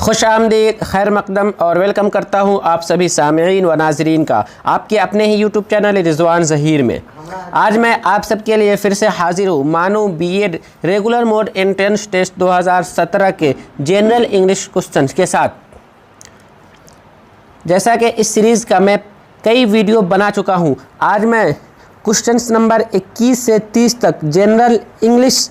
खुश आमदीद, खैर मकदम और वेलकम करता हूँ आप सभी सामईन व नाजरीन का आपके अपने ही यूट्यूब चैनल रिजवान ज़हीर में। आज मैं आप सबके लिए फिर से हाजिर हूँ मानो BEd regular mode entrance test 2017 के जनरल इंग्लिश क्वेश्चन के साथ। जैसा कि इस सीरीज़ का मैं कई वीडियो बना चुका हूँ, आज मैं क्वेश्चंस नंबर 21 से 30 तक जनरल इंग्लिश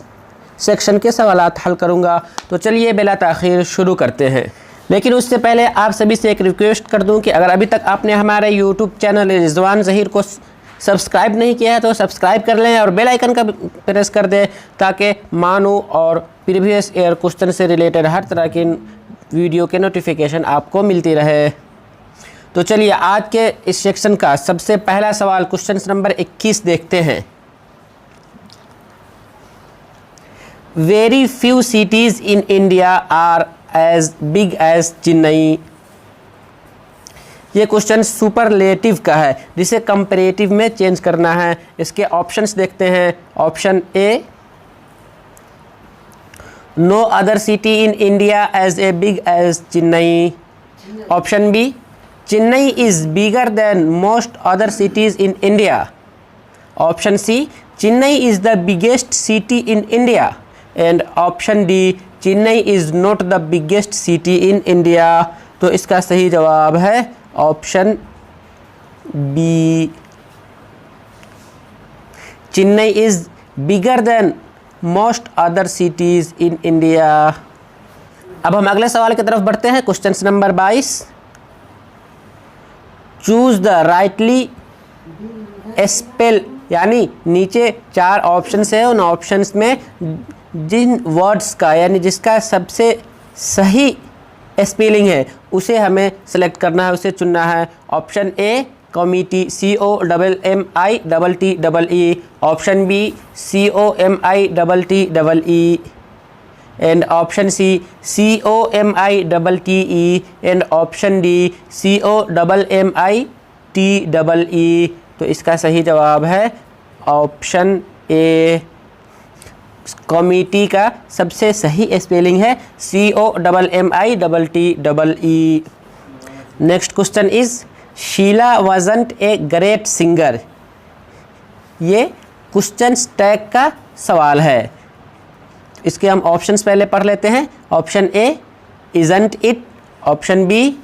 सेक्शन के सवालात हल करूंगा। तो चलिए बिला ताख़ीर शुरू करते हैं। लेकिन उससे पहले आप सभी से एक रिक्वेस्ट कर दूं कि अगर अभी तक आपने हमारे यूट्यूब चैनल रिजवान ज़हीर को सब्सक्राइब नहीं किया है तो सब्सक्राइब कर लें और बेल आइकन का प्रेस कर दें ताकि मानो और प्रीवियस ईयर क्वेश्चन से रिलेटेड हर तरह की वीडियो के नोटिफिकेशन आपको मिलती रहे। तो चलिए आज के इस सेक्शन का सबसे पहला सवाल क्वेश्चन नंबर 21 देखते हैं। Very few cities in India are as big as Chennai. ये क्वेश्चन सुपरलेटिव का है जिसे कंपैरेटिव में चेंज करना है। इसके ऑप्शंस देखते हैं। Option A, no other city in India as a big as Chennai. Option B, Chennai is bigger than most other cities in India. Option C, Chennai is the biggest city in India. And option D, Chennai is not the biggest city in India. तो इसका सही जवाब है option B, Chennai is bigger than most other cities in India. अब हम अगले सवाल की तरफ बढ़ते हैं। Question number 22, choose the rightly spell, यानी नीचे 4 ऑप्शंस है, उन ऑप्शंस में जिन वर्ड्स का यानी जिसका सबसे सही स्पेलिंग है उसे हमें सेलेक्ट करना है, उसे चुनना है। Option A, committee, COMMITTEE। Option B, COMITTEE। And option C, COMITTE। And option D, COMMITEE। तो इसका सही जवाब है ऑप्शन ए। कॉमिटी का सबसे सही स्पेलिंग है COMMITTEE। Next question is, Sheela wasn't a great singer. ये क्वेश्चन टैग का सवाल है। इसके हम ऑप्शंस पहले पढ़ लेते हैं। Option A, isn't it. Option B,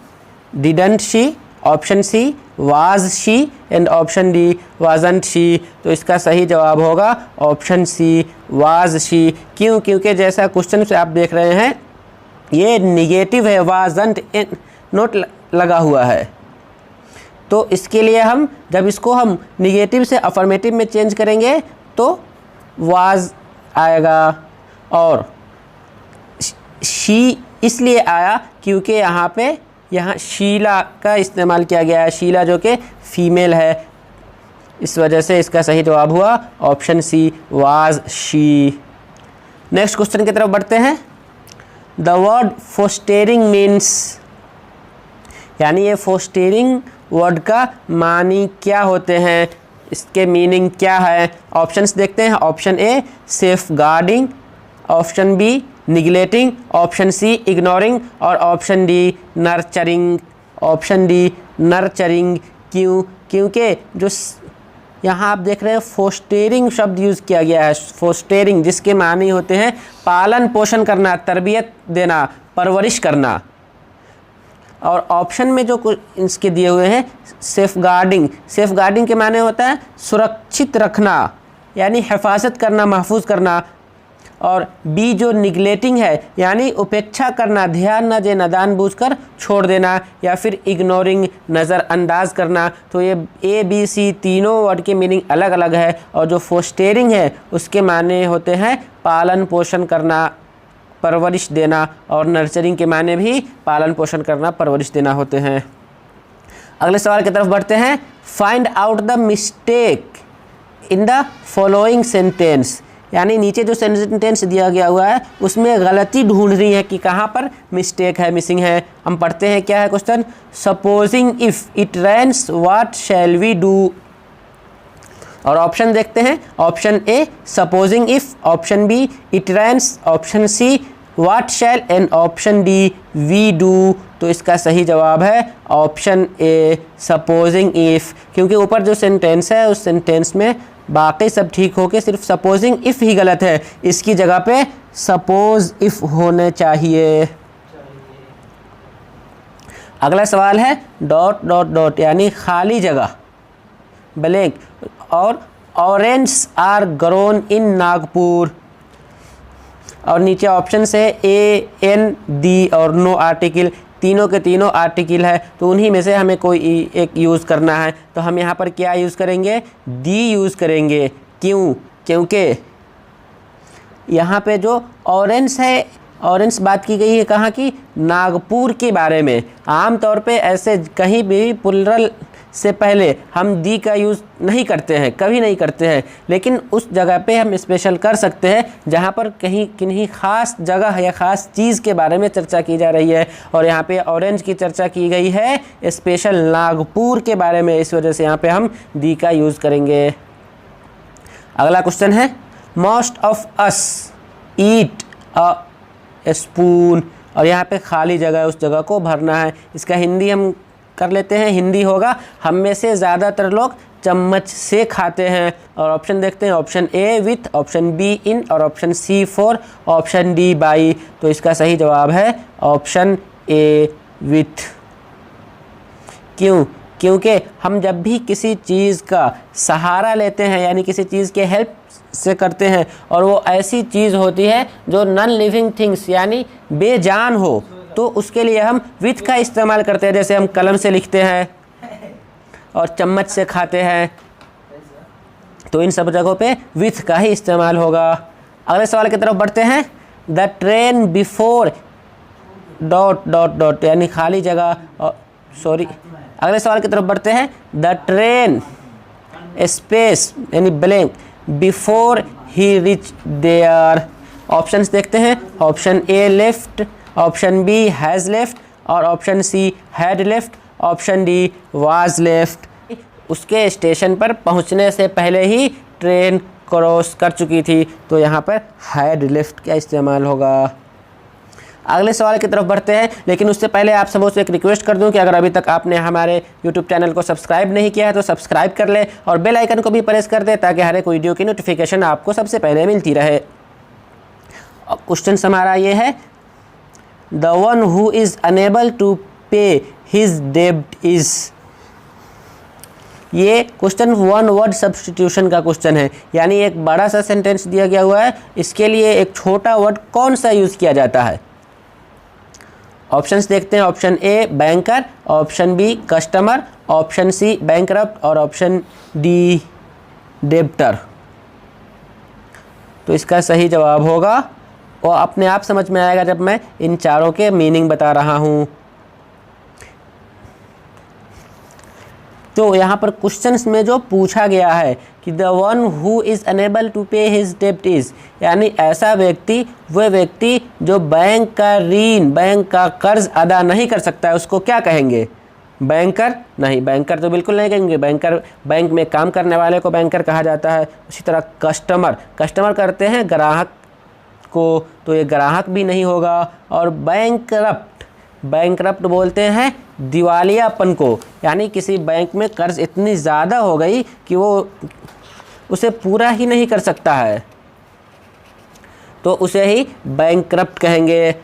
didn't she. Option C, was she. And option D, wasn't she. तो इसका सही जवाब होगा ऑप्शन सी, वाज शी। क्यों? क्योंकि जैसा क्वेश्चन से आप देख रहे हैं ये निगेटिव है, वाजंट नोट लगा हुआ है। तो इसके लिए हम जब इसको हम निगेटिव से अफर्मेटिव में चेंज करेंगे तो वाज आएगा। और शी इसलिए आया क्योंकि यहाँ शीला का इस्तेमाल किया गया है, शीला जो कि फीमेल है, इस वजह से इसका सही जवाब हुआ option C, was she. Next question की तरफ बढ़ते हैं। द वर्ड फोस्टेरिंग मीन्स, यानी ये फोस्टेरिंग वर्ड का मानी क्या होते हैं, इसके मीनिंग क्या है। ऑप्शंस देखते हैं। Option A, safeguarding. Option B, neglecting. Option C, ignoring. और option D, nurturing. Option D, nurturing. क्यों? क्योंकि जो यहाँ आप देख रहे हैं फोस्टेरिंग शब्द यूज़ किया गया है। फोस्टेरिंग जिसके मानी होते हैं पालन पोषण करना, तरबियत देना, परवरिश करना। और ऑप्शन में जो इसके दिए हुए हैं सेफ गार्डिंग, सेफ गार्डिंग के माने होता है सुरक्षित रखना, यानी हिफाजत करना, महफूज करना। और बी जो निगलेटिंग है यानी उपेक्षा करना, ध्यान न देना, जानबूझकर छोड़ देना, या फिर इग्नोरिंग, नज़रअंदाज करना। तो ये ए बी सी तीनों वर्ड के मीनिंग अलग अलग है। और जो फोस्टेरिंग है उसके माने होते हैं पालन पोषण करना, परवरिश देना। और नर्चरिंग के माने भी पालन पोषण करना, परवरिश देना होते हैं। अगले सवाल की तरफ बढ़ते हैं। Find out the mistake in the following sentence, यानी नीचे जो सेंटेंस दिया गया हुआ है उसमें गलती ढूंढनी है कि कहाँ पर मिस्टेक है, मिसिंग है। हम पढ़ते हैं क्या है question. Supposing if it rains what shall we do. और ऑप्शन देखते हैं। Option A, supposing if. Option B, it rains. Option C, what shall and option D we do. तो इसका सही जवाब है ऑप्शन ए सपोजिंग इफ़, क्योंकि ऊपर जो सेंटेंस है उस सेंटेंस में बाकी सब ठीक होके सिर्फ सपोजिंग इफ़ ही गलत है, इसकी जगह पे सपोज इफ़ होने चाहिए। अगला सवाल है डॉट डॉट डॉट यानी खाली जगह ब्लैंक, और orange are grown in Nagpur, और नीचे ऑप्शन है ए एन दी और नो आर्टिकल, तीनों के तीनों आर्टिकल है, तो उन्हीं में से हमें कोई एक यूज़ करना है। तो हम यहाँ पर क्या यूज़ करेंगे, दी यूज़ करेंगे। क्यों? क्योंकि यहाँ पे जो ऑरेंज है, ऑरेंज बात की गई है कहाँ की, नागपुर के बारे में। आम तौर पे ऐसे कहीं भी प्लुरल से पहले हम दी का यूज़ नहीं करते हैं, कभी नहीं करते हैं, लेकिन उस जगह पे हम स्पेशल कर सकते हैं जहाँ पर कहीं किन्हीं ख़ास जगह या ख़ास चीज़ के बारे में चर्चा की जा रही है, और यहाँ पे ऑरेंज की चर्चा की गई है स्पेशल नागपुर के बारे में, इस वजह से यहाँ पे हम दी का यूज़ करेंगे। अगला क्वेश्चन है most of us eat a spoon, और यहाँ पे खाली जगह उस जगह को भरना है। इसका हिंदी हम कर लेते हैं, हिंदी होगा हम में से ज़्यादातर लोग चम्मच से खाते हैं। और ऑप्शन देखते हैं, option A with, option B in, और option C for, option D by. तो इसका सही जवाब है ऑप्शन ए विथ। क्यों? क्योंकि हम जब भी किसी चीज़ का सहारा लेते हैं यानी किसी चीज़ के हेल्प से करते हैं, और वो ऐसी चीज़ होती है जो नॉन लिविंग थिंग्स यानी बेजान हो, तो उसके लिए हम विथ का इस्तेमाल करते हैं। जैसे हम कलम से लिखते हैं और चम्मच से खाते हैं, तो इन सब जगहों पे विथ का ही इस्तेमाल होगा। अगले सवाल की तरफ बढ़ते हैं। The train before dot dot dot यानी खाली जगह, सॉरी, अगले सवाल की तरफ बढ़ते हैं। द ट्रेन स्पेस यानी blank before he reach there. Options देखते हैं, option A left, option B has left, और option C had left, option D was left. उसके स्टेशन पर पहुंचने से पहले ही ट्रेन क्रॉस कर चुकी थी, तो यहाँ पर हैड लेफ्ट का इस्तेमाल होगा। अगले सवाल की तरफ बढ़ते हैं, लेकिन उससे पहले आप सबों से एक रिक्वेस्ट कर दूं कि अगर अभी तक आपने हमारे YouTube चैनल को सब्सक्राइब नहीं किया है तो सब्सक्राइब कर लें, और बेल आइकन को भी प्रेस कर दें ताकि हर एक वीडियो की नोटिफिकेशन आपको सबसे पहले मिलती रहे। क्वेश्चन हमारा ये है, the one who is unable to pay his डेब्ट इज़। ये क्वेश्चन वन वर्ड सब्स्टिट्यूशन का क्वेश्चन है, यानी एक बड़ा सा सेंटेंस दिया गया हुआ है, इसके लिए एक छोटा वर्ड कौन सा यूज़ किया जाता है। ऑप्शंस देखते हैं, option A banker, option B customer, option C bankrupt, और ऑप्शन डी डेब्टर। तो इसका सही जवाब होगा, और अपने आप समझ में आएगा जब मैं इन चारों के मीनिंग बता रहा हूँ। तो यहाँ पर क्वेश्चंस में जो पूछा गया है कि the one who is unable to pay his डेब्ट इज़, यानी ऐसा व्यक्ति, वह व्यक्ति जो बैंक का ऋण, बैंक का कर्ज अदा नहीं कर सकता है, उसको क्या कहेंगे? बैंकर? नहीं, बैंकर तो बिल्कुल नहीं कहेंगे। बैंकर, बैंक में काम करने वाले को बैंकर कहा जाता है। उसी तरह कस्टमर, कस्टमर करते हैं ग्राहक को, तो ये ग्राहक भी नहीं होगा। और बैंकरप्ट, बैंकरप्ट बोलते हैं दिवालियापन को, यानी किसी बैंक में कर्ज इतनी ज़्यादा हो गई कि वो उसे पूरा ही नहीं कर सकता है, तो उसे ही बैंकरप्ट कहेंगे।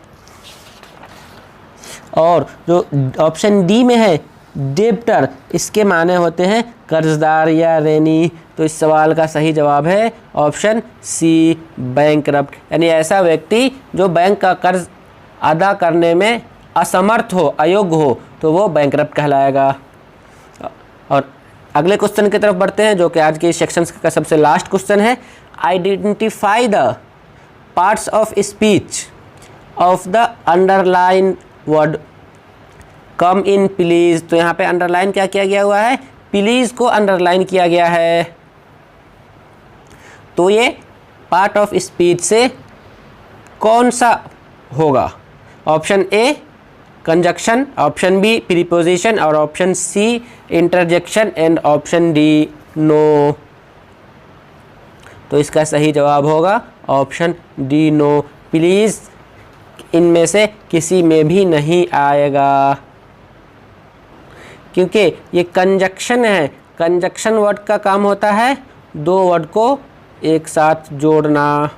और जो ऑप्शन डी में है डेब्टर, इसके माने होते हैं कर्जदार या ऋणी। तो इस सवाल का सही जवाब है ऑप्शन सी बैंकरप्ट, यानी ऐसा व्यक्ति जो बैंक का कर्ज अदा करने में असमर्थ हो, अयोग्य हो, तो वो बैंकरप्ट कहलाएगा। और अगले क्वेश्चन की तरफ बढ़ते हैं, जो कि आज के सेक्शन का सबसे लास्ट क्वेश्चन है। Identify the parts of speech of the underline word come in please. तो यहाँ पे अंडरलाइन क्या किया गया हुआ है? प्लीज़ को अंडरलाइन किया गया है। तो ये पार्ट ऑफ स्पीच से कौन सा होगा? Option A conjunction, option B preposition, और option C interjection, and option D no. तो इसका सही जवाब होगा ऑप्शन डी नो। प्लीज़ इनमें से किसी में भी नहीं आएगा, क्योंकि ये कंजक्शन है। कंजक्शन वर्ड का काम होता है दो वर्ड को एक साथ जोड़ना,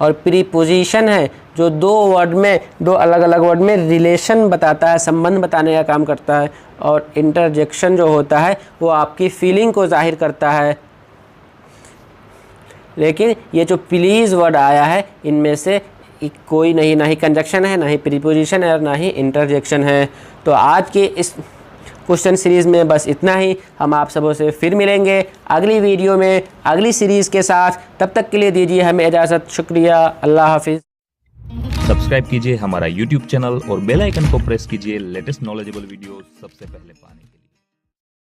और प्रीपोजिशन है जो दो वर्ड में, दो अलग अलग वर्ड में रिलेशन बताता है, संबंध बताने का काम करता है। और इंटरजेक्शन जो होता है वो आपकी फीलिंग को जाहिर करता है। लेकिन ये जो प्लीज़ वर्ड आया है इनमें से कोई नहीं, ना ही कंजक्शन है, ना ही प्रीपोजिशन है, और ना ही इंटरजेक्शन है। तो आज के इस क्वेश्चन सीरीज़ में बस इतना ही। हम आप सबों से फिर मिलेंगे अगली वीडियो में अगली सीरीज़ के साथ। तब तक के लिए दीजिए हमें इजाज़त। शुक्रिया, अल्लाह हाफिज़। सब्सक्राइब कीजिए हमारा YouTube चैनल और बेल आइकन को प्रेस कीजिए लेटेस्ट नॉलेजेबल वीडियो सबसे पहले पाने।